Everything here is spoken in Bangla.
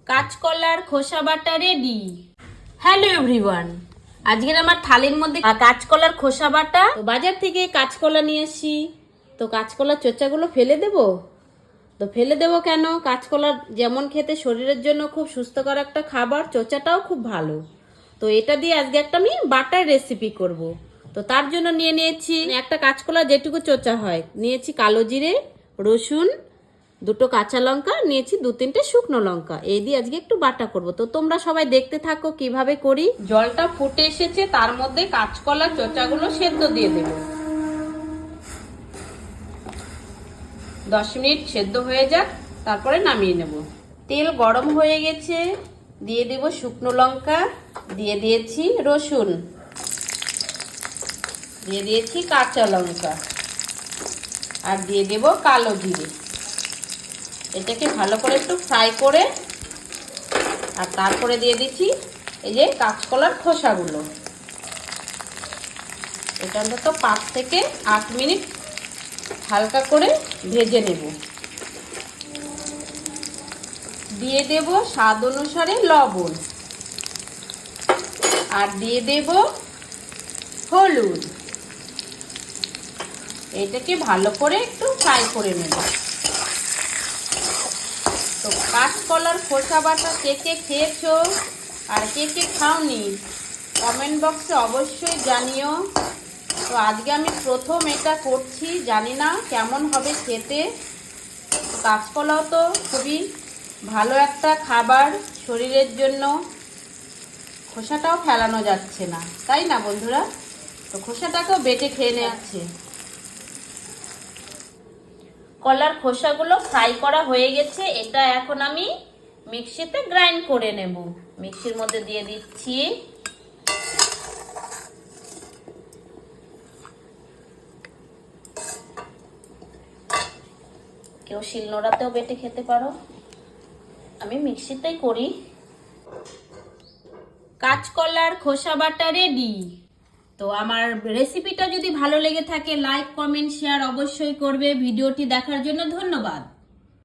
কাঁচকলার খোসা বাটা রেডি। হ্যালো এভরিওয়ান, আজকের আমার থালির মধ্যে কাঁচকলার খোসা বাটা। তো বাজার থেকে কাঁচকলা নিয়ে এসেছি। তো কাঁচকলার চোচাগুলো ফেলে দেব। তো ফেলে দেবো কেন? কাঁচকলা যেমন খেতে শরীরের জন্য খুব সুস্থকর একটা খাবার, চোচাটাও খুব ভালো। তো এটা দিয়ে আজকে একটা আমি বাটার রেসিপি করব। তো তার জন্য নিয়ে নিয়েছি একটা কাঁচকলা যেটুকু চোচা হয়, নিয়েছি কালো জিরে, রসুন, দুটো কাঁচা লঙ্কা নিয়েছি, 2-3টে শুকনো লঙ্কা। এই দিয়ে আজকে একটু বাটা করব। তো তোমরা সবাই দেখতে থাকো কিভাবে করি। জলটা ফুটে এসেছে, তার মধ্যে কাঁচকলার চোচাগুলো সেদ্ধ দিয়ে দেব। 10 মিনিট সেদ্ধ হয়ে যাক, তারপরে নামিয়ে নেব। তেল গরম হয়ে গেছে, দিয়ে দেব শুকনো লঙ্কা, দিয়ে দিয়েছি রসুন, দিয়ে দিয়েছি কাঁচা লঙ্কা, আর দিয়ে দেব কালো জিরে। এটাকে ভালো করে একটু ফ্রাই করে, আর তারপরে দিয়ে দিচ্ছি এই যে কাঁচকলার খোসাগুলো। এটা অন্তত 5 থেকে 8 মিনিট হালকা করে ভেজে নেব। দিয়ে দেব স্বাদ অনুসারে লবণ, আর দিয়ে দেব হলুদ। এটাকে ভালো করে একটু ফ্রাই করে নেব। তো কাঁচকলার খোসা বাটা কে কে খেয়েছো আর কে কে খাওনি কমেন্ট বক্সে অবশ্যই জানিও। তো আজকে আমি প্রথম এটা করছি, জানি না কেমন হবে খেতে। কাঁচকলাও তো খুবই ভালো একটা খাবার শরীরের জন্য, খোসাটাও ফেলানো যাচ্ছে না, তাই না বন্ধুরা? তো খোসাটাকেও বেটে খেয়ে নেওয়াচ্ছে। কলার খোসাগুলো ফ্রাই করা হয়ে গেছে। এটা এখন আমি মিক্সিতে গ্রাইন্ড করে নেব। মিক্সির মধ্যে দিয়ে দিচ্ছি। কেউ শিলনোড়াতেও বেটে খেতে পারো, আমি মিক্সিতেই করি। কাঁচকলার খোসা বাটা রেডি। তো আমার রেসিপিটা যদি ভালো লেগে থাকে লাইক, কমেন্ট, শেয়ার অবশ্যই করবে। ভিডিওটি দেখার জন্য ধন্যবাদ।